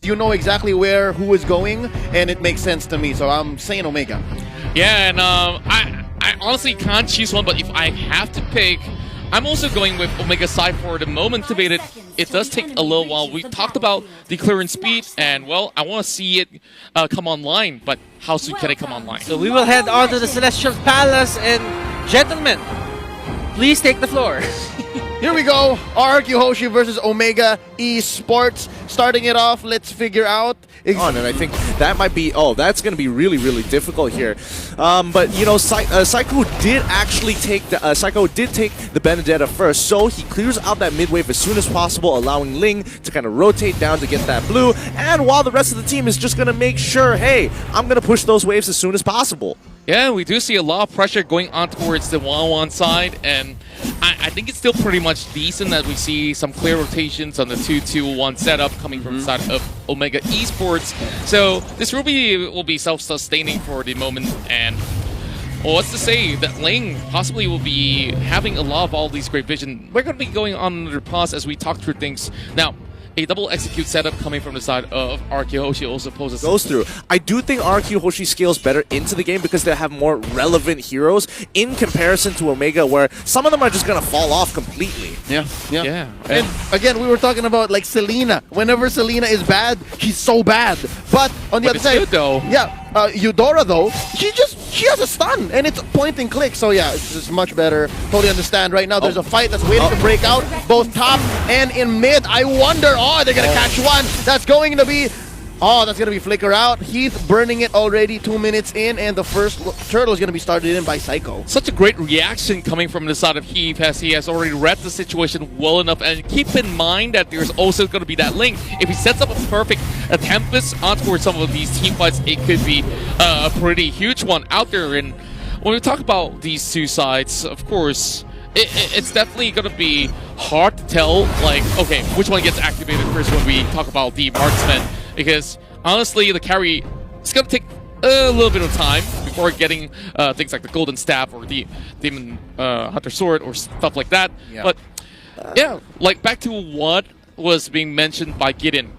you know exactly where who is going, and it makes sense to me. So I'm saying Omega. Yeah, and I honestly can't choose one, but if I have to pick, I'm also going with Omega side for the moment. Debated, it does take a little while. We talked about the clearance speed, and well, I want to see it come online, but how soon can it come online? So we will head on to the Celestial Palace, and gentlemen, please take the floor. Here we go, RRQ Hoshi versus Omega Esports. Starting it off, let's figure out. And I think that might be, that's going to be really, really difficult here. But, you know, Psycho did actually take the, Psycho did take the Benedetta first, so he clears out that mid wave as soon as possible, allowing Ling to kind of rotate down to get that blue, and while the rest of the team is just going to make sure, hey, I'm going to push those waves as soon as possible. Yeah, we do see a lot of pressure going on towards the 1-1 side, and I think it's still pretty much decent that we see some clear rotations on the 2-2-1 setup coming from the side of Omega Esports. So this will be self-sustaining for the moment, and well, what's to say that Ling possibly will be having a lot of all these great vision. We're going to be going on under pause as we talk through things. Now, a double execute setup coming from the side of RRQ Hoshi also poses. Goes through. I do think RRQ Hoshi scales better into the game because they have more relevant heroes in comparison to Omega, where some of them are just going to fall off completely. Yeah. And again, we were talking about like Selena. Whenever Selena is bad, she's so bad. But on the other side, good though. Yeah, Eudora though, she has a stun and it's point and click. So yeah, it's just much better. Totally understand. Right now, there's a fight that's waiting to break out, both top and in mid. I wonder. They're gonna catch one. That's going to be. That's gonna be flicker out. Heath burning it already 2 minutes in, and the first turtle is gonna be started in by Psycho. Such a great reaction coming from the side of Heath, as he has already read the situation well enough. And keep in mind that there's also going to be that link. If he sets up a perfect Tempest on towards some of these team fights, it could be a pretty huge one out there. And when we talk about these two sides, of course, it's definitely going to be hard to tell, like, okay, which one gets activated first when we talk about the marksman. Because, honestly, the carry is going to take a little bit of time before getting things like the Golden Staff or the Demon Hunter Sword or stuff like that. Yeah. But, yeah, like, back to what was being mentioned by Gideon,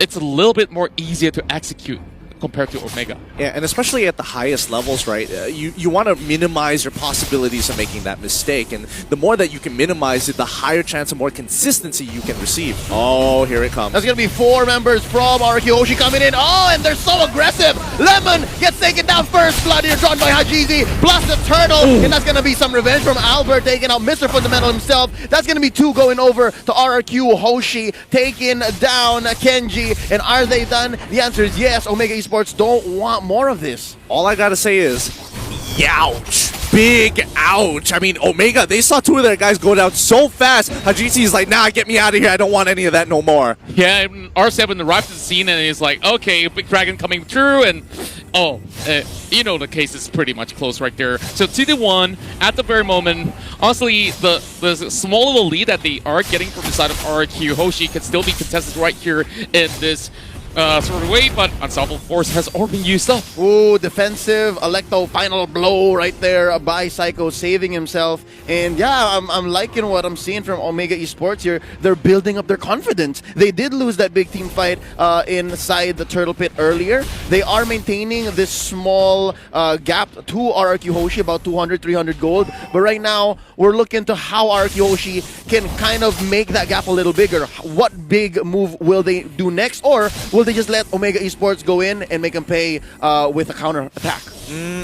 it's a little bit more easier to execute compared to Omega. Yeah, and especially at the highest levels, right? You want to minimize your possibilities of making that mistake, and the more that you can minimize it, the higher chance of more consistency you can receive. Oh, here it comes. That's going to be 4 members from RRQ Hoshi coming in. And they're so aggressive. Lemon gets taken down first. Blood here drawn by Hajizi, plus the turtle. And that's going to be some revenge from Albert, taking out Mr. Fundamental himself. That's going to be 2 going over to RRQ Hoshi, taking down Kenji. And are they done? The answer is yes. Omega Esports don't want more of this. All I gotta say is, youch. Big ouch. I mean, Omega, they saw 2 of their guys go down so fast. Hajizi is like, nah, get me out of here. I don't want any of that no more. Yeah, R7 arrived to the scene and he's like, okay, Big Dragon coming through, and you know the case is pretty much close right there. So 2-1 at the very moment. Honestly, the small little lead that they are getting from the side of RRQ Hoshi can still be contested right here in this sort of way, but Unstoppable Force has already been used up. Ooh, defensive Electo final blow right there by Psycho, saving himself. And yeah, I'm liking what I'm seeing from Omega Esports here. They're building up their confidence. They did lose that big team fight inside the Turtle Pit earlier. They are maintaining this small gap to RRQ Hoshi, about 200, 300 gold. But right now, we're looking to how RRQ Hoshi can kind of make that gap a little bigger. What big move will they do next? Or will they just let Omega Esports go in and make them pay with a counter attack?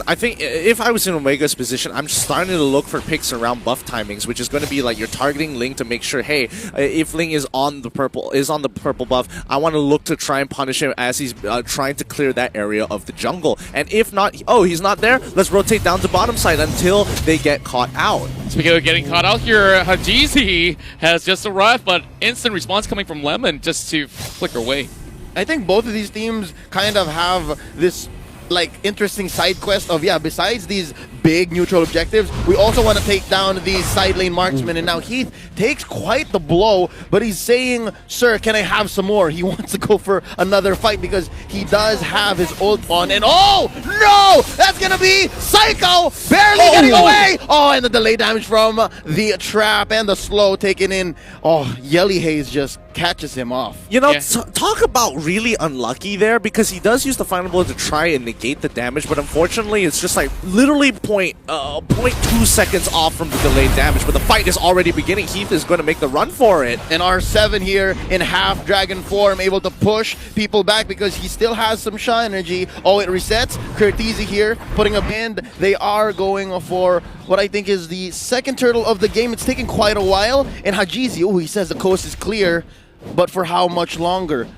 I think if I was in Omega's position, I'm starting to look for picks around buff timings, which is going to be like you're targeting Ling to make sure, hey, if Ling is on the purple buff, I want to look to try and punish him as he's trying to clear that area of the jungle. And if not, he's not there, let's rotate down to bottom side until they get caught out. Speaking of getting caught out here, Hajizi has just arrived, but instant response coming from Lemon just to flicker away. I think both of these teams kind of have this like interesting side quest of, yeah, besides these big neutral objectives. We also want to take down these side lane marksmen, and now Heath takes quite the blow, but he's saying, sir, can I have some more? He wants to go for another fight because he does have his ult on, and oh, no! That's gonna be Psycho barely getting away! Oh, and the delay damage from the trap and the slow taken in. Oh, Yelly Haze just catches him off. You know, Yeah. talk about really unlucky there, because he does use the final blow to try and negate the damage, but unfortunately it's just like literally 0.2 seconds off from the delayed damage, but the fight is already beginning. Heath is going to make the run for it. And R7 here in half dragon form, able to push people back because he still has some Sha energy. Oh, it resets. Curtizi here putting a band. They are going for what I think is the second turtle of the game. It's taking quite a while. And Hajizi, oh, he says the coast is clear, but for how much longer?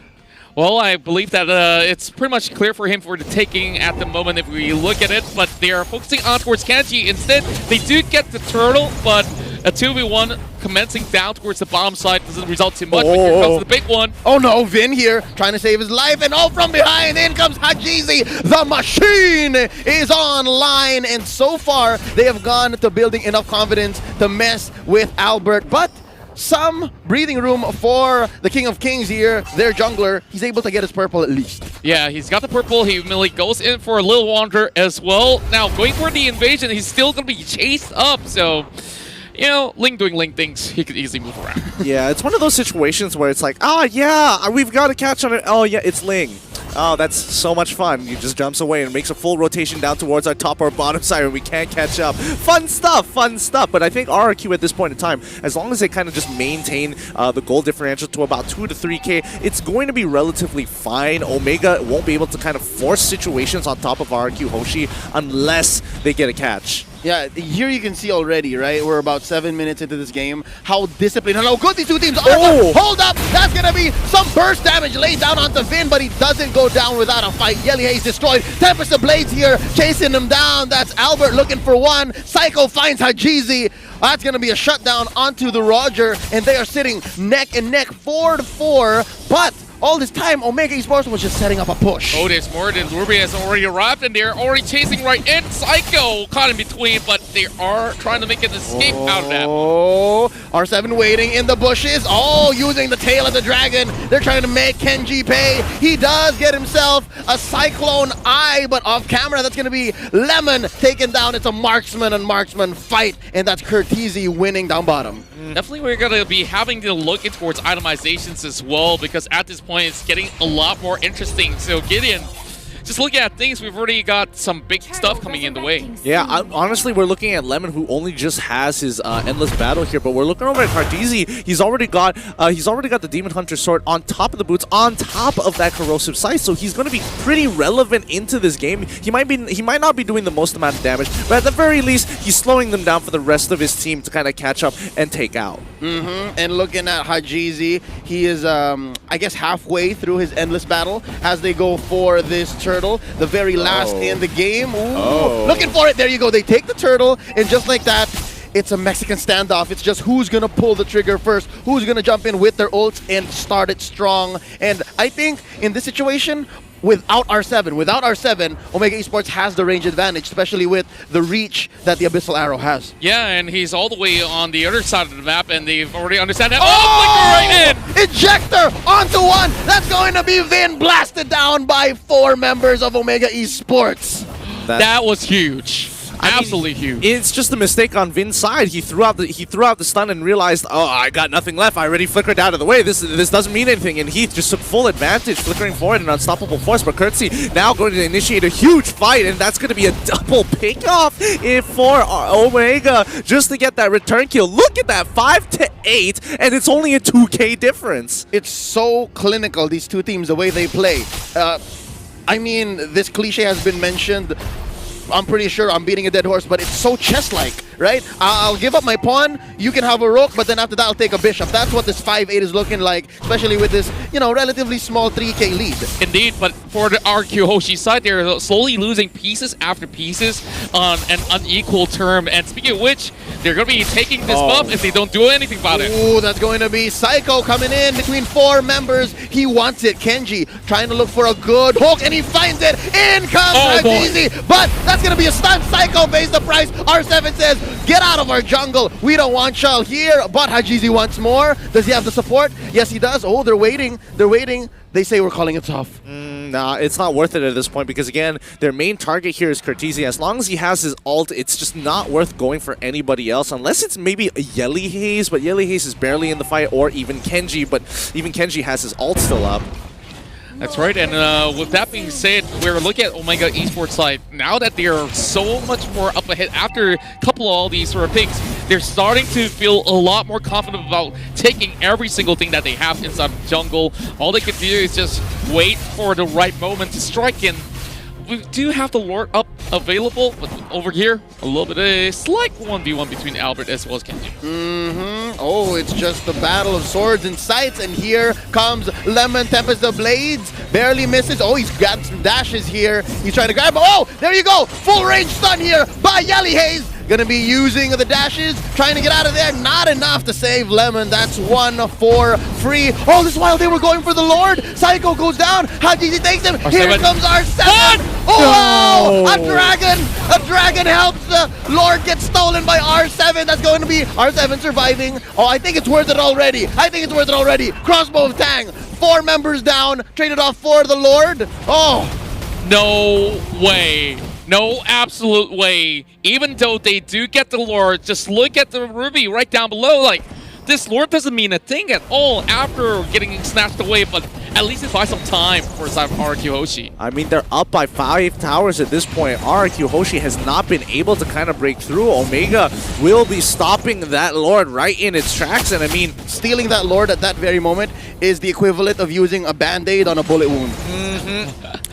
Well, I believe that it's pretty much clear for him for the taking at the moment if we look at it, but they are focusing on towards Kanji. Instead, they do get the turtle, but a 2v1 commencing down towards the bottom side doesn't result too much, but here comes the big one. Oh no, Vin here trying to save his life, and oh, from behind, in comes Hajizi. The machine is online, and so far they have gone to building enough confidence to mess with Albert, but some breathing room for the King of Kings here, their jungler. He's able to get his purple at least. Yeah, he's got the purple. He immediately goes in for a little wander as well. Now, going for the invasion, he's still going to be chased up, so... You know, Ling doing Ling things, he could easily move around. Yeah, it's one of those situations where it's like, yeah, we've got to catch on it. Oh, yeah, it's Ling. Oh, that's so much fun. He just jumps away and makes a full rotation down towards our top or bottom side and we can't catch up. Fun stuff, fun stuff. But I think RRQ at this point in time, as long as they kind of just maintain the goal differential to about 2 to 3K, it's going to be relatively fine. Omega won't be able to kind of force situations on top of RRQ Hoshi unless they get a catch. Yeah, here you can see already, right? We're about 7 minutes into this game. How disciplined and how good these two teams are. Oh! Hold up! That's gonna be some burst damage laid down onto Vin, but he doesn't go down without a fight. Yelly Haze destroyed. Tempest of Blades here, chasing him down. That's Albert looking for one. Psycho finds Hajizi. That's gonna be a shutdown onto the Roger, and they are sitting neck and neck, 4-4. But all this time, Omega Esports was just setting up a push. Otis, Morden, Ruby has already arrived, and they're already chasing right in. Psycho caught in between, but they are trying to make an escape out of that. Oh, R7 waiting in the bushes. Oh, using the tail of the dragon. They're trying to make Kenji pay. He does get himself a Cyclone Eye, but off camera, that's going to be Lemon taken down. It's a marksman and marksman fight, and that's Curtizi winning down bottom. Definitely we're going to be having to look in towards itemizations as well, because at this point it's getting a lot more interesting. So Gideon, just looking at things, we've already got some big stuff coming in the way. Yeah, honestly, we're looking at Lemon, who only just has his endless battle here, but we're looking over at Cardizi. He's already got the Demon Hunter sword on top of the boots, on top of that corrosive sight, so he's going to be pretty relevant into this game. He might not be doing the most amount of damage, but at the very least, he's slowing them down for the rest of his team to kind of catch up and take out. And looking at Hajizi, he is, I guess, halfway through his endless battle as they go for this turtle, the very last in the game. Ooh. Looking for it. There you go. They take the turtle, and just like that, it's a Mexican standoff. It's just who's going to pull the trigger first, who's going to jump in with their ults and start it strong. And I think in this situation, without R7, Omega Esports has the range advantage, especially with the reach that the Abyssal Arrow has. Yeah, and he's all the way on the other side of the map, and they've already understand that. Oh, flicker right in! Ejector onto one. That's going to be Vin blasted down by 4 members of Omega Esports. That was huge. Absolutely huge. It's just a mistake on Vin's side. He threw out the stun and realized, oh, I got nothing left. I already flickered out of the way. This doesn't mean anything. And Heath just took full advantage, flickering forward an unstoppable force. But Curtsy now going to initiate a huge fight, and that's going to be a double pickoff for Omega just to get that return kill. Look at that, 5-8, and it's only a 2K difference. It's so clinical, these two teams, the way they play. I mean, this cliche has been mentioned. I'm pretty sure I'm beating a dead horse, but it's so chess-like. right? I'll give up my pawn, you can have a rook, but then after that I'll take a bishop. That's what this 5-8 is looking like, especially with this, you know, relatively small 3k lead. Indeed, but for the RRQ Hoshi side, they're slowly losing pieces after pieces on an unequal term. And speaking of which, they're going to be taking this buff if they don't do anything about it. Ooh, that's going to be Psycho coming in between 4 members. He wants it. Kenji trying to look for a good hook, and he finds it. In comes Hajizi, but that's going to be a stun. Psycho pays the price. R7 says, get out of our jungle. We don't want y'all here, but Hajizi wants more. Does he have the support? Yes, he does. Oh, they're waiting. They're waiting. They say we're calling it tough. Nah, it's not worth it at this point because, again, their main target here is Cortese. As long as he has his ult, it's just not worth going for anybody else unless it's maybe a Yelly Haze, but Yelly Haze is barely in the fight, or even Kenji, but even Kenji has his ult still up. That's right, and with that being said, we're looking at Omega Esports side. Now that they are so much more up ahead after a couple of all these sort of things, they're starting to feel a lot more confident about taking every single thing that they have inside the jungle. All they can do is just wait for the right moment to strike in. We do have the Lord up available, but over here, a little bit of a slight 1v1 between Albert as well as Kenji. Oh, it's just the battle of swords and sights, and here comes Lemon, Tempest of Blades, barely misses. Oh, he's got some dashes here. He's trying to grab him. Oh, there you go. Full range stun here by Yelly Haze. Gonna be using the dashes, trying to get out of there. Not enough to save Lemon. That's 1 for free. Oh, this is while they were going for the Lord. Psycho goes down. Hajizi takes him. R7. Here comes R7. Oh, wow. A dragon helps the Lord get stolen by R7. That's going to be R7 surviving. Oh, I think it's worth it already. Crossbow of Tang. 4 members down. Traded off for the Lord. Oh. No way. No absolute way. Even though they do get the Lord, just look at the Ruby right down below. Like, this Lord doesn't mean a thing at all after getting snatched away, but at least it buys some time for side of RRQ Hoshi. I mean, they're up by 5 towers at this point. RRQ Hoshi has not been able to kind of break through. Omega will be stopping that Lord right in its tracks, and I mean, stealing that Lord at that very moment is the equivalent of using a band-aid on a bullet wound.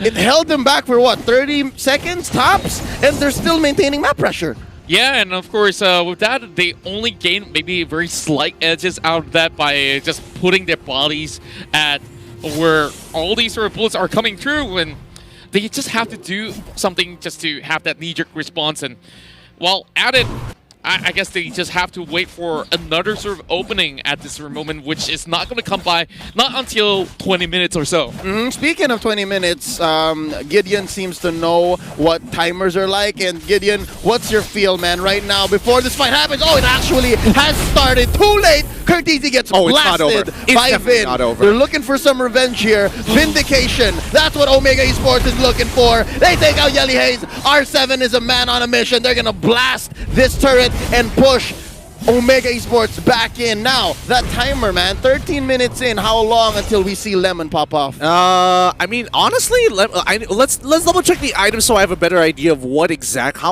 It held them back for what, 30 seconds tops? And they're still maintaining map pressure. Yeah, and of course, with that, they only gain maybe very slight edges out of that by just putting their bodies at where all these sort of bullets are coming through, and they just have to do something just to have that knee-jerk response. And while at it, I guess they just have to wait for another sort of opening at this moment, which is not going to come by not until 20 minutes or so. Speaking of 20 minutes, Gideon seems to know what timers are like. And Gideon, what's your feel, man, right now before this fight happens? Oh, it actually has started. Too late. Cortese gets blasted by Vin. Not over. They're looking for some revenge here. Vindication. That's what Omega Esports is looking for. They take out Yelly Haze. R7 is a man on a mission. They're going to blast this turret and push Omega Esports back in. Now, that timer, man, 13 minutes in. How long until we see Lemon pop off? I mean, honestly, let's double check the items so I have a better idea of what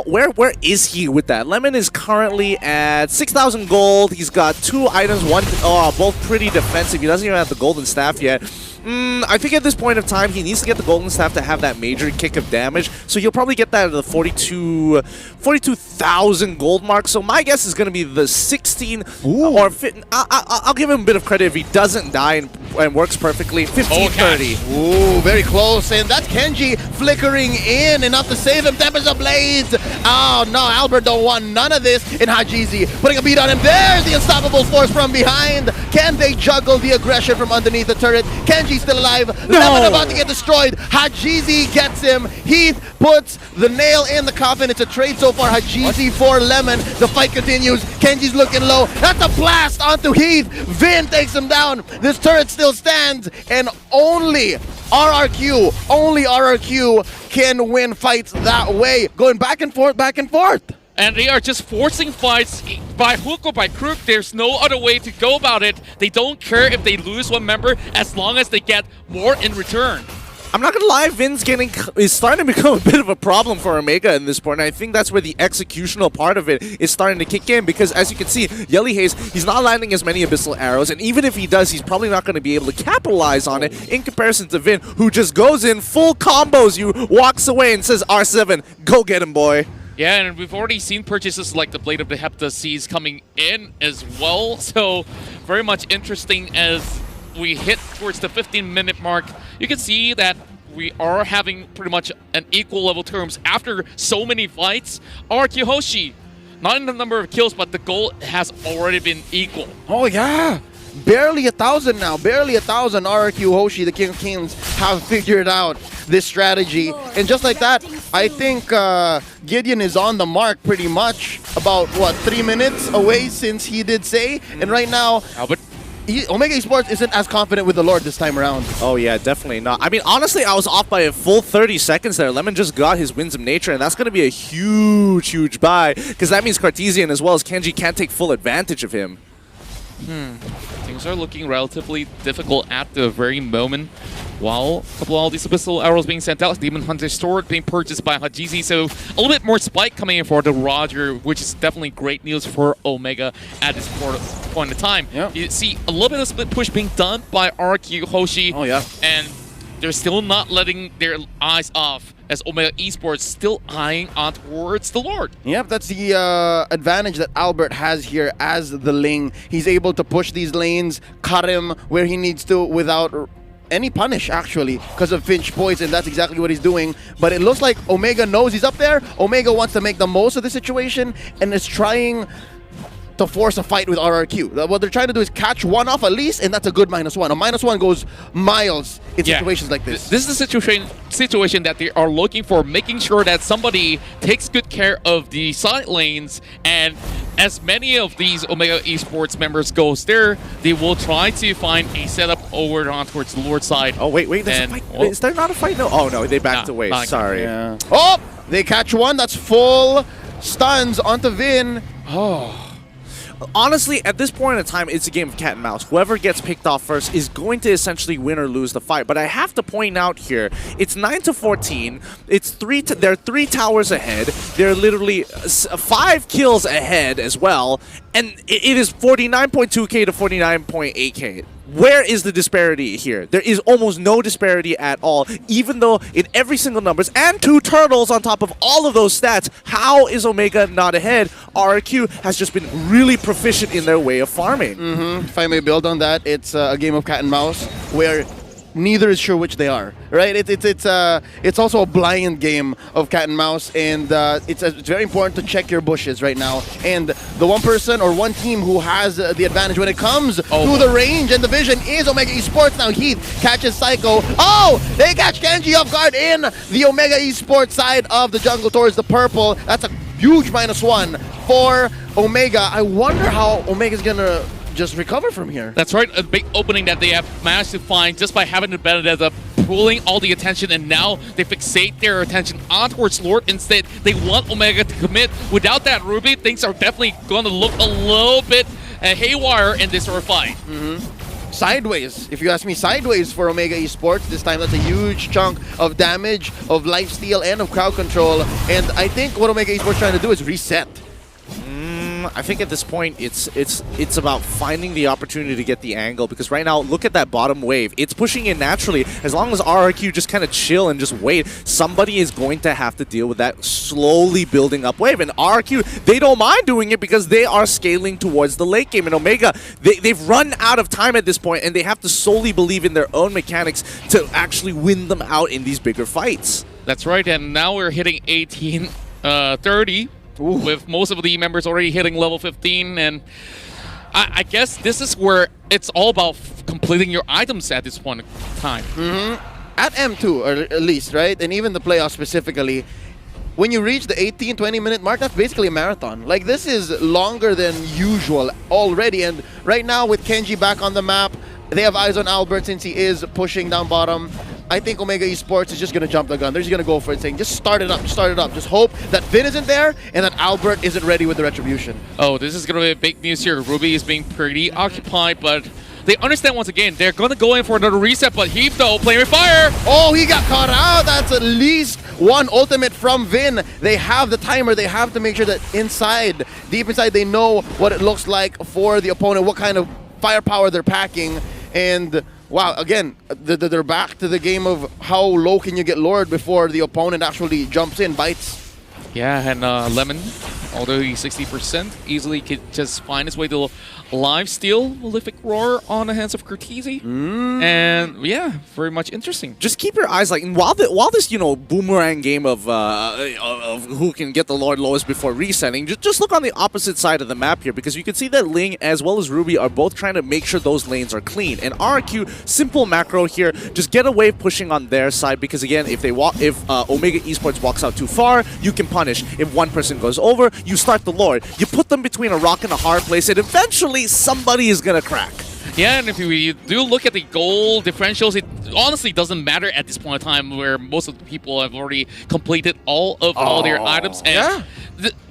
where is he with that. Lemon is currently at 6,000 gold. He's got 2 items, both pretty defensive. He doesn't even have the golden staff yet. I think at this point of time, he needs to get the golden staff to have that major kick of damage. So he'll probably get that at the 42,000 gold mark. So my guess is going to be the 16 or I'll give him a bit of credit if he doesn't die and works perfectly. 1530. Ooh, very close. And that's Kenji flickering in. Enough to save him. Tempest of Blades. Oh, no. Albert don't want none of this. And Hajizi putting a beat on him. There's the unstoppable force from behind. Can they juggle the aggression from underneath the turret? Kenji's still alive. No. Lemon about to get destroyed. Hajizi gets him. Heath puts the nail in the coffin. It's a trade so far. Hajizi for Lemon. The fight continues. Kenji's looking low. That's a blast onto Heath. Vin takes him down. This turret still stands. And only RRQ can win fights that way. Going back and forth, back and forth. And they are just forcing fights by hook or by crook. There's no other way to go about it. They don't care if they lose one member as long as they get more in return. I'm not gonna lie, Vin's is starting to become a bit of a problem for Omega in this point, and I think that's where the executional part of it is starting to kick in, because as you can see, Yelly Haze, he's not landing as many Abyssal Arrows, and even if he does, he's probably not going to be able to capitalize on it in comparison to Vin, who just goes in, full combos you, walks away and says, R7, go get him, boy. Yeah, and we've already seen purchases like the Blade of the Heptaseas coming in as well. So very much interesting as we hit towards the 15-minute mark. You can see that we are having pretty much an equal level terms after so many fights. RRQ Hoshi, not in the number of kills, but the goal has already been equal. Oh yeah, barely 1,000 now. Barely 1,000. RRQ Hoshi, the King of Kings, have figured out this strategy, and just like that, I think Gideon is on the mark pretty much. About what, 3 minutes away since he did say, and right now, Albert. Omega Esports isn't as confident with the Lord this time around. Oh yeah, definitely not. I mean, honestly, I was off by a full 30 seconds there. Lemon just got his Winds of Nature, and that's going to be a huge, huge buy, because that means Cartesian as well as Kenji can't take full advantage of him. Things are looking relatively difficult at the very moment. While a couple of all these abyssal arrows being sent out, Demon Hunter's sword being purchased by Hajizi, so a little bit more spike coming in for the Roger, which is definitely great news for Omega at this point in time. Yep. You see a little bit of split push being done by RRQ Hoshi, Oh yeah. and they're still not letting their eyes off as Omega Esports still eyeing on towards the Lord. Yep, that's the advantage that Albert has here as the Ling. He's able to push these lanes, cut him where he needs to without any punish, actually, because of Finch Poison. That's exactly what he's doing. But it looks like Omega knows he's up there. Omega wants to make the most of the situation and is trying to force a fight with RRQ. What they're trying to do is catch one off at least, and that's a good -1. A -1 goes miles in situations like this. This is the situation that they are looking for, making sure that somebody takes good care of the side lanes, and as many of these Omega Esports members goes there, they will try to find a setup over on towards the Lord side. Oh wait, there's a fight. Is there not a fight? No. Oh no, they backed away. Sorry. Yeah. Oh, they catch one. That's full stuns onto Vin. Oh. Honestly, at this point in time, it's a game of cat and mouse. Whoever gets picked off first is going to essentially win or lose the fight. But I have to point out here, it's 9-14. It's they're 3 towers ahead. They're literally 5 kills ahead as well, and it is 49.2k to 49.8k. Where is the disparity here? There is almost no disparity at all, even though in every single numbers and 2 turtles on top of all of those stats, how is Omega not ahead? RRQ has just been really proficient in their way of farming. If I may build on that, it's a game of cat and mouse where neither is sure which they are, right? It's also a blind game of cat and mouse, and it's very important to check your bushes right now. And the one person or one team who has the advantage when it comes to the range and the vision is Omega Esports. Now Heath catches Psycho. Oh, they catch Kenji off guard in the Omega Esports side of the jungle towards the purple. That's a huge -1 for Omega. I wonder how Omega's gonna just recover from here. That's right, a big opening that they have managed to find just by having the Benedetta pulling all the attention, and now they fixate their attention on towards Lord. Instead, they want Omega to commit. Without that Ruby, things are definitely going to look a little bit haywire in this sort of fight. Sideways, if you ask me, sideways for Omega Esports. This time, that's a huge chunk of damage, of lifesteal, and of crowd control. And I think what Omega Esports trying to do is reset. I think at this point, it's about finding the opportunity to get the angle, because right now, look at that bottom wave. It's pushing in naturally. As long as RRQ just kind of chill and just wait, somebody is going to have to deal with that slowly building up wave. And RRQ, they don't mind doing it because they are scaling towards the late game. And Omega, they've run out of time at this point, and they have to solely believe in their own mechanics to actually win them out in these bigger fights. That's right, and now we're hitting 18-30. With most of the members already hitting level 15, and I guess this is where it's all about completing your items at this point in time. At M2, or at least, right? And even the playoffs specifically, when you reach the 18-20 minute mark, that's basically a marathon. Like, this is longer than usual already, and right now with Kenji back on the map, they have eyes on Albert since he is pushing down bottom. I think Omega Esports is just going to jump the gun. They're just going to go for it, saying, just start it up, just start it up. Just hope that Vin isn't there and that Albert isn't ready with the retribution. Oh, this is going to be big news here. Ruby is being pretty occupied, but they understand once again, they're going to go in for another reset, but Heath, though, playing with fire. Oh, he got caught out. That's at least one ultimate from Vin. They have the timer. They have to make sure that inside, deep inside, they know what it looks like for the opponent, what kind of firepower they're packing. And wow, again, they're back to the game of how low can you get Lord before the opponent actually jumps in, bites. Yeah, and Lemon, although he's 60%, easily could just find his way to live steal Malefic Roar on the hands of Cortese. And yeah, very much interesting. Just keep your eyes like, and while this boomerang game of who can get the Lord lowest before resetting, just look on the opposite side of the map here, because you can see that Ling as well as Ruby are both trying to make sure those lanes are clean. And RRQ, simple macro here, just get a wave pushing on their side, because again, if Omega Esports walks out too far, you can punish. If one person goes over, you start the Lord. You put them between a rock and a hard place, and eventually somebody is gonna crack. Yeah, and if we do look at the goal differentials, it honestly doesn't matter at this point in time, where most of the people have already completed all their items. And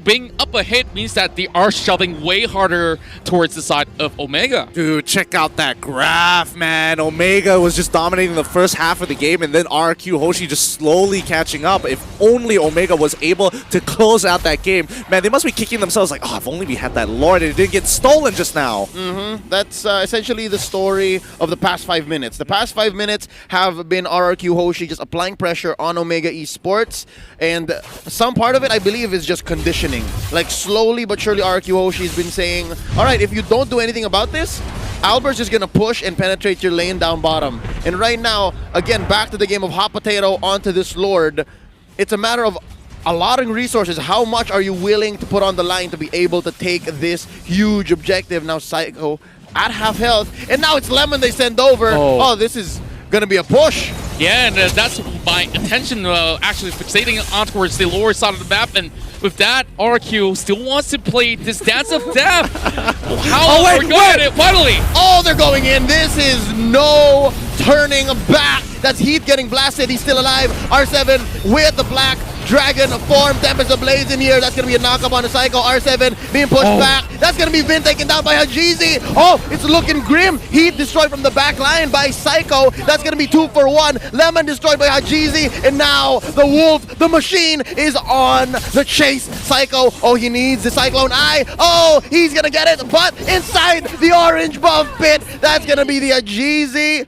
being up ahead means that they are shoving way harder towards the side of Omega. Dude, check out that graph, man. Omega was just dominating the first half of the game, and then RRQ Hoshi just slowly catching up. If only Omega was able to close out that game. Man, they must be kicking themselves like, oh, if only we had that Lord and it didn't get stolen just now. That's essentially the story of the past 5 minutes. The past 5 minutes have been RRQ Hoshi just applying pressure on Omega Esports, and some part of it, I believe, is just conditioning. Like, slowly but surely, RRQ Hoshi has been saying, all right, if you don't do anything about this, Albert's just going to push and penetrate your lane down bottom. And right now, again, back to the game of hot potato onto this Lord. It's a matter of allotting resources. How much are you willing to put on the line to be able to take this huge objective? Now Psycho at half health, and now it's Lemon they send over. Oh, this is gonna be a push. Yeah, and that's my attention actually fixating on towards the lower side of the map, and with that, RRQ still wants to play this dance of death. How are we going in? Finally! Oh, they're going in. This is no turning back. That's Heath getting blasted. He's still alive. R7 with the black dragon form. Tempest Ablaze in here. That's going to be a knockup on the Psycho. R7 being pushed back. That's going to be Vin taken down by Hajizi. Oh, it's looking grim. Heath destroyed from the back line by Psycho. That's going to be 2 for 1. Lemon destroyed by Hajizi. And now the Wolf, the machine, is on the chase. Psycho, oh, he needs the Cyclone Eye. Oh, he's going to get it. But inside the orange buff pit, that's going to be the Hajizi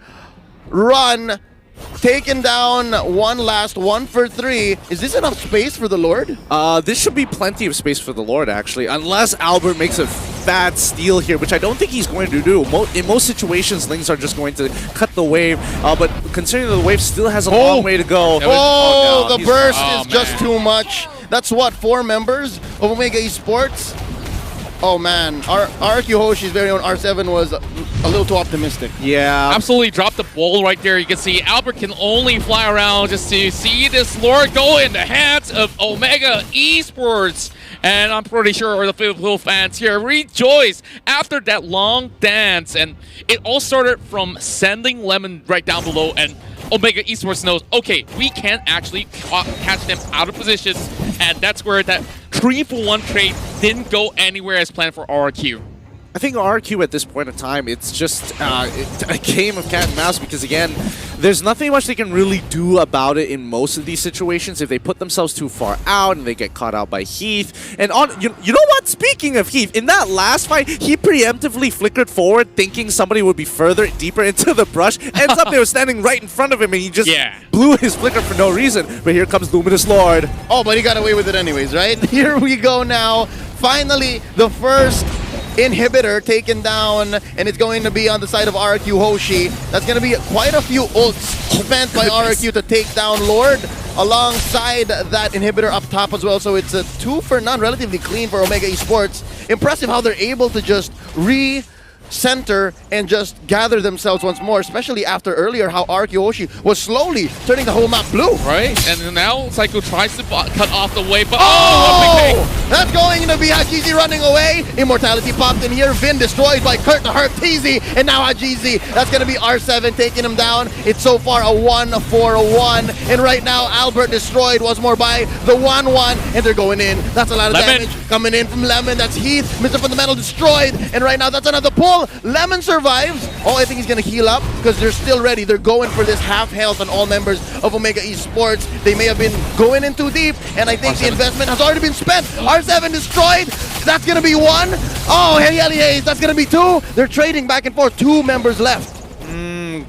run. Taken down one last 1 for 3. Is this enough space for the Lord? This should be plenty of space for the Lord, actually, unless Albert makes a bad steal here, which I don't think he's going to do. In most situations, Lings are just going to cut the wave, but considering the wave still has a long way to go. Oh, no, the burst is just too much. That's what, 4 members of Omega Esports? Oh man, RRQ Hoshi's very own R7 was a little too optimistic. Yeah. Absolutely dropped the ball right there. You can see Albert can only fly around just to see this Lord go in the hands of Omega Esports. And I'm pretty sure the Filipino fans here rejoice after that long dance. And it all started from sending Lemon right down below, and Omega Esports knows, okay, we can actually catch them out of position, and that's where that 3-for-1 trade didn't go anywhere as planned for RRQ. I think RRQ at this point in time, it's just a game of cat and mouse, because again, there's nothing much they can really do about it in most of these situations if they put themselves too far out and they get caught out by Heath. And you know what? Speaking of Heath, in that last fight, he preemptively flickered forward thinking somebody would be further, deeper into the brush. Ends up they were standing right in front of him and he just blew his flicker for no reason. But here comes Luminous Lord. Oh, but he got away with it anyways, right? Here we go now. Finally, the first inhibitor taken down, and it's going to be on the side of RRQ Hoshi. That's going to be quite a few ults spent by RRQ to take down Lord, alongside that inhibitor up top as well. So it's a 2 for none, relatively clean for Omega Esports. Impressive how they're able to just center and just gather themselves once more, especially after earlier how RRQ Hoshi was slowly turning the whole map blue. Right, and now Psycho tries to cut off the way, but that's going to be Hajizi running away. Immortality popped in here. Vin destroyed by Kurt the Herteezy, and now Hajizi. That's going to be R7 taking him down. It's so far a 1-for-1, and right now Albert destroyed once more by the 1-1, and they're going in. That's a lot of damage coming in from Lemon. That's Heath. Mr. Fundamental destroyed, and right now that's another pull. Lemon survives. Oh, I think he's going to heal up because they're still ready. They're going for this half health on all members of Omega Esports. They may have been going in too deep, and I think the investment has already been spent. R7 destroyed. That's going to be 1. Oh, hey, that's going to be 2. They're trading back and forth. 2 members left.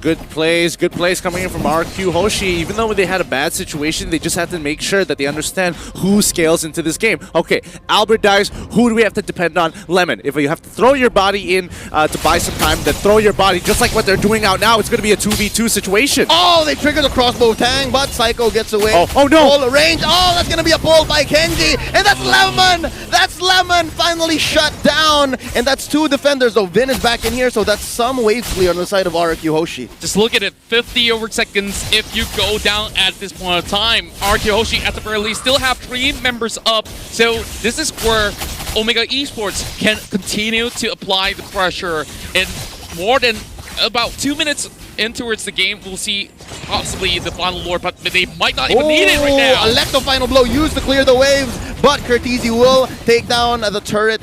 Good plays coming in from RRQ Hoshi. Even though they had a bad situation, they just have to make sure that they understand who scales into this game. Okay, Albert dies. Who do we have to depend on? Lemon. If you have to throw your body in to buy some time, then throw your body. Just like what they're doing out now, it's going to be a 2v2 situation. Oh, they trigger the crossbow tang, but Psycho gets away. Oh no! Full range. Oh, that's going to be a pull by Kenji. And that's Lemon! That's Lemon finally shut down. And that's 2 defenders, though. Vin is back in here, so that's some wave clear on the side of RRQ Hoshi. Just look at it, 50 over seconds if you go down at this point of time. RRQ Hoshi at the very least still have 3 members up, so this is where Omega Esports can continue to apply the pressure. And more than about 2 minutes in towards the game, we'll see possibly the final lord, but they might not even need it right now. Electro final blow used to clear the waves, but Curtisi will take down the turret.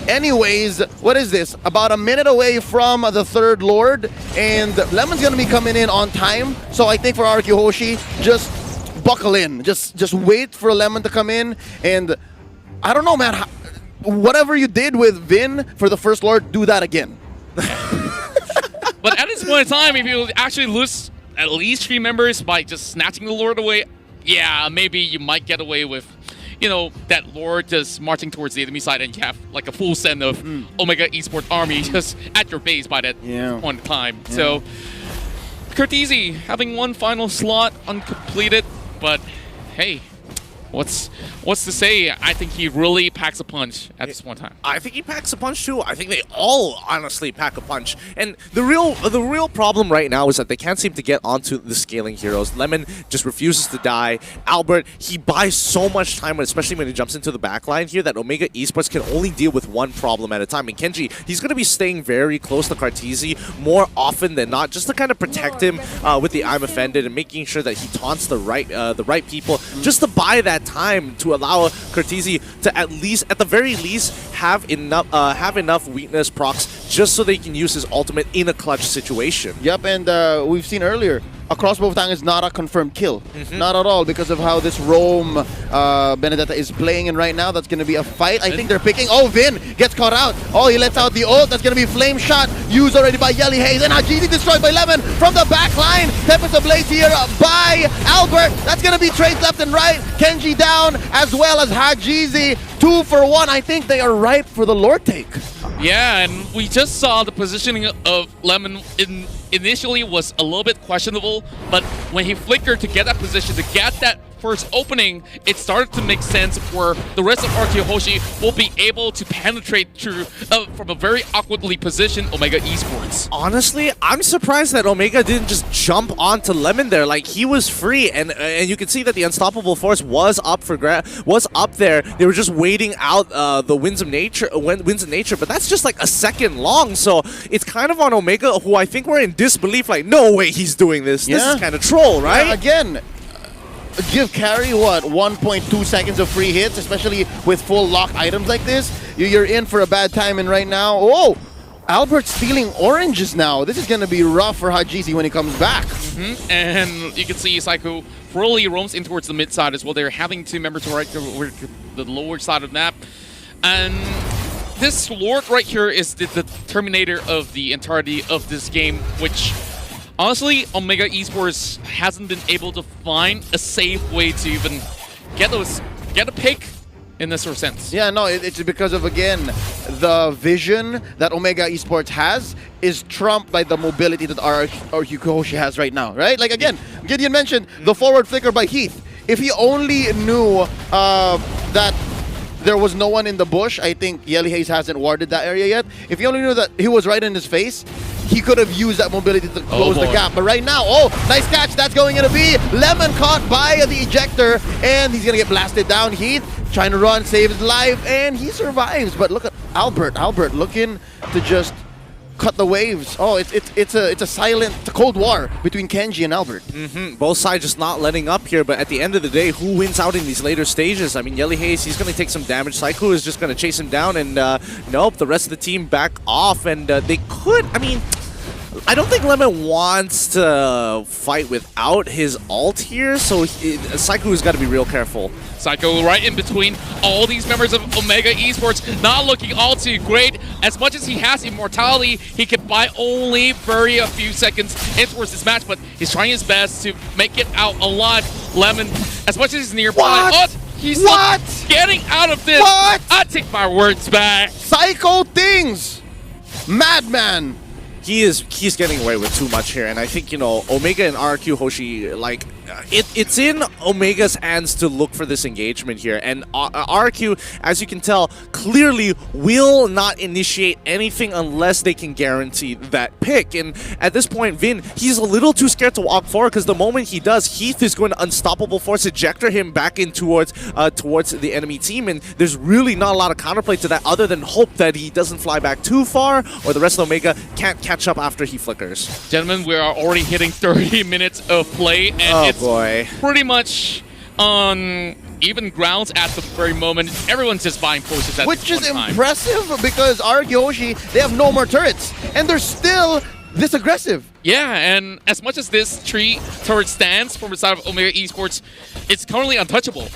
Anyways, what is this? About a minute away from the 3rd Lord, and Lemon's gonna be coming in on time. So I think for RRQ Hoshi, just buckle in. Just wait for Lemon to come in, and I don't know, man. Whatever you did with Vin for the 1st Lord, do that again. But at this point in time, if you actually lose at least 3 members by just snatching the Lord away, yeah, maybe you might get away with, you know, that Lord just marching towards the enemy side and you have like a full send of Omega Esports army just at your base by that point in time. Yeah. So, Curtisi having 1 final slot uncompleted, but hey, what's to say? I think he really packs a punch at this one time. I think he packs a punch too. I think they all honestly pack a punch. And the real problem right now is that they can't seem to get onto the scaling heroes. Lemon just refuses to die. Albert, he buys so much time, especially when he jumps into the backline here, that Omega Esports can only deal with 1 problem at a time. And Kenji, he's going to be staying very close to Curtisi more often than not, just to kind of protect him with the I'm Offended and making sure that he taunts the right people, just to buy that time to allow Curtisi to at the very least have enough weakness procs just so they can use his ultimate in a clutch situation. Yep, and we've seen earlier, a crossbow tang is not a confirmed kill. Not at all, because of how this Rome Benedetta is playing in right now. That's going to be a fight. I think they're picking. Oh, Vin gets caught out. Oh, he lets out the ult. That's going to be flame shot used already by Yelly Hayes. And Hajizi destroyed by Lemon from the back line. Tempest Ablaze here by Albert. That's going to be trades left and right. Kenji down, as well as Hajizi. 2 for 1. I think they are ripe for the Lord take. Yeah, and we just saw the positioning of Lemon initially was a little bit questionable, but when he flickered to get that position, to get that first opening, it started to make sense where the rest of RRQ Hoshi will be able to penetrate through from a very awkwardly positioned Omega Esports. Honestly, I'm surprised that Omega didn't just jump onto Lemon there. Like, he was free, and you can see that the unstoppable force was up there. They were just waiting out the winds of nature, but that's just like a second long. So it's kind of on Omega, who I think were in disbelief. Like, no way he's doing this. Yeah. This is kind of troll, right? Yeah, again. Give carry, what, 1.2 seconds of free hits, especially with full lock items like this. You're in for a bad time, and right now, oh, Albert's stealing oranges now. This is going to be rough for Hajizi when he comes back. And you can see Psycho really roams in towards the mid side as well. They're having 2 members right to the lower side of the map. And this Lord right here is the terminator of the entirety of this game, which honestly, Omega Esports hasn't been able to find a safe way to even get a pick in this sort of sense. Yeah, no, it's because of, again, the vision that Omega Esports has is trumped by the mobility that RRQ Hoshi has right now, right? Like, again, Gideon mentioned the forward flicker by Heath. If he only knew that there was no one in the bush, I think Yelly Hayes hasn't warded that area yet. If he only knew that he was right in his face, he could have used that mobility to close the gap. But right now, oh, nice catch. That's going to be Lemon caught by the ejector, and he's going to get blasted down. Heath trying to run, save his life, and he survives. But look at Albert. Albert looking to just cut the waves. Oh, it's a silent Cold War between Kenji and Albert. Both sides just not letting up here, but at the end of the day, who wins out in these later stages? I mean, Yelly Hayes, he's going to take some damage. Psycho is just going to chase him down, and nope, the rest of the team back off, and they could, I mean, I don't think Lemon wants to fight without his ult here, so Psycho's got to be real careful. Psycho right in between all these members of Omega Esports, not looking all too great. As much as he has immortality, he can buy only very a few seconds in towards this match, but he's trying his best to make it out alive. Lemon, as much as he's nearby, he's not getting out of this. I take my words back. Psycho things! Madman! He's getting away with too much here, and I think, you know, Omega and RRQ Hoshi, like, it's in Omega's hands to look for this engagement here, and RRQ, as you can tell, clearly will not initiate anything unless they can guarantee that pick. And at this point, Vin, he's a little too scared to walk forward, because the moment he does, Heath is going to unstoppable force ejector him back in towards the enemy team, and there's really not a lot of counterplay to that other than hope that he doesn't fly back too far, or the rest of Omega can't catch up after he flickers. Gentlemen, we are already hitting 30 minutes of play, and it's pretty much on even grounds at the very moment. Everyone's just buying forces at Which is time. impressive because RRQ Hoshi, they have no more turrets, and they're still this aggressive. Yeah, and as much as this 3 turret stands from the side of Omega Esports, it's currently untouchable.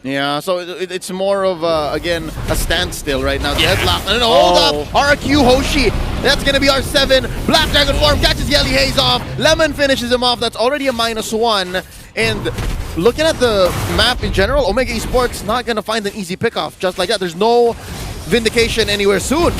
Yeah, so it's more of, again, a standstill right now. Yeah. Headlock. And hold up, RRQ Hoshi. That's going to be our 7. Black Dragon form catches Yelly Haze off. Lemon finishes him off. That's already a -1. And looking at the map in general, Omega Esports not going to find an easy pickoff just like that. There's no Vindication anywhere soon.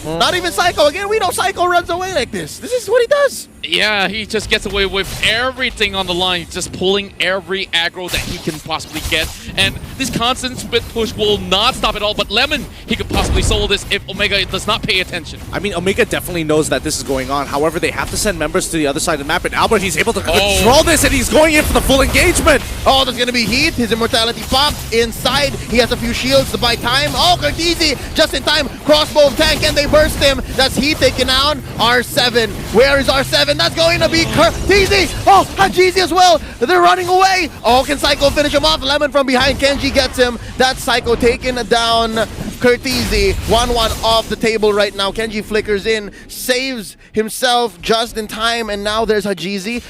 Not even Psycho. Again, we know Psycho runs away like this. This is what he does. Yeah, he just gets away with everything on the line, just pulling every aggro that he can possibly get. And this constant split push will not stop at all, but Lemon, he could possibly solo this if Omega does not pay attention. I mean, Omega definitely knows that this is going on. However, they have to send members to the other side of the map, and Albert, he's able to control this, and he's going in for the full engagement. Oh, there's going to be Heath. His immortality pops inside. He has a few shields to buy time. Oh, Curtizi, just in time. Crossbow tank, and they burst him. That's Heath taken down. R7. Where is R7? That's going to be Curtizi. Oh, Hajizi as well. They're running away. Oh, can Psycho finish him off? Lemon from behind. Kenji gets him. That's Psycho taking down Curtizi. 1-1 off the table right now. Kenji flickers in, saves himself just in time, and now there's Hajizi.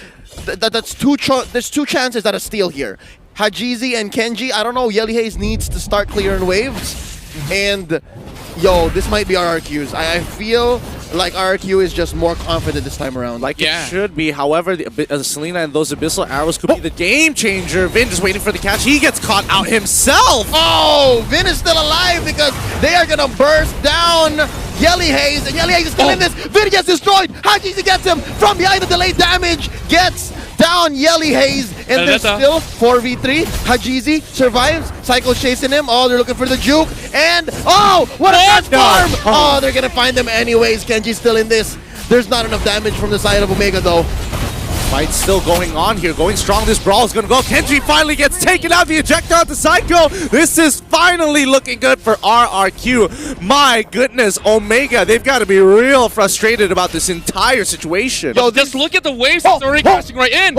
There's 2 chances at a steal here. Hajizi and Kenji. I don't know. Yelly Haze needs to start clearing waves. And yo, this might be RRQ's. I feel like RRQ is just more confident this time around. Like it should be. However, Selena and those Abyssal Arrows could be the game changer. Vin just waiting for the catch. He gets caught out himself. Oh, Vin is still alive because they are going to burst down Yelly Haze. And Yelly Haze is killing this. Vin gets destroyed. Hajizi gets him from behind. The delayed damage gets down Yelly Haze. And there's still 4v3. Hajizi survives. Psycho's chasing him. Oh, they're looking for the juke. And, oh, what a transform! Oh, they're going to find him anyways. Kenji's still in this. There's not enough damage from the side of Omega, though. Fight still going on here. Going strong. This brawl is going to go. Kenji finally gets taken out. The ejector out to Psycho. This is finally looking good for RRQ. My goodness, Omega. They've got to be real frustrated about this entire situation. Yo, just look at the waves. It's already crashing right in.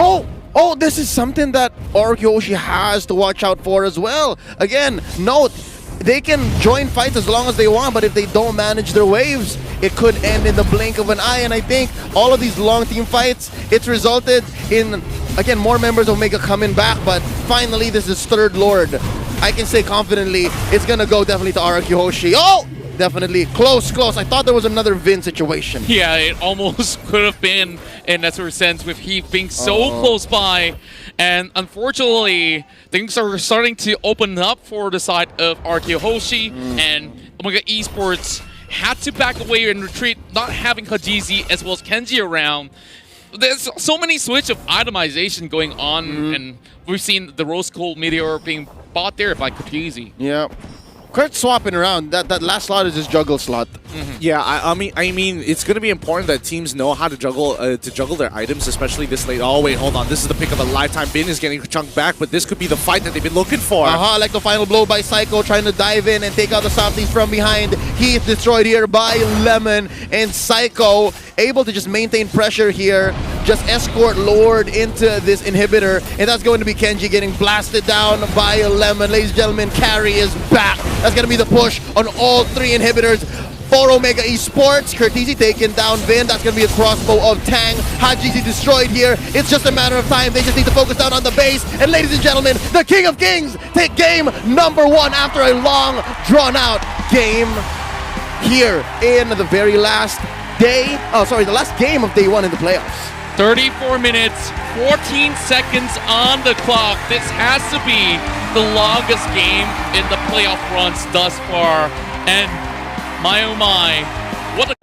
Oh, this is something that RRQ Hoshi has to watch out for as well. Again, note, they can join fights as long as they want, but if they don't manage their waves, it could end in the blink of an eye. And I think all of these long team fights, it's resulted in, again, more members of Omega coming back, but finally this is third Lord. I can say confidently, it's gonna go definitely to RRQ Hoshi. Oh! Definitely. Close. I thought there was another Vin situation. Yeah, it almost could have been in that sort of sense with Heath being so close by. And unfortunately, things are starting to open up for the side of RRQ Hoshi. And Omega Esports had to back away and retreat, not having Hajizi as well as Kenji around. There's so many switch of itemization going on. And we've seen the Rose Gold Meteor being bought there by Hajizi. Yeah. Kurt's swapping around. That last slot is his juggle slot. Yeah, I mean, it's going to be important that teams know how to juggle their items, especially this late. Oh wait, hold on. This is the pick of a lifetime. Vin is getting chunked back, but this could be the fight that they've been looking for. Like the final blow by Psycho, trying to dive in and take out the softies from behind. Heath destroyed here by Lemon, and Psycho able to just maintain pressure here, just escort Lord into this inhibitor, and that's going to be Kenji getting blasted down by Lemon. Ladies and gentlemen, carry is back. That's going to be the push on all 3 inhibitors. for Omega Esports. Curtisi taken down Vin. That's going to be a crossbow of Tang. Hajisi destroyed here. It's just a matter of time. They just need to focus down on the base. And ladies and gentlemen, the King of Kings take game number 1 after a long, drawn-out game here in the very last day. Oh, sorry, the last game of day 1 in the playoffs. 34 minutes, 14 seconds on the clock. This has to be the longest game in the playoff runs thus far. And my oh my, what a...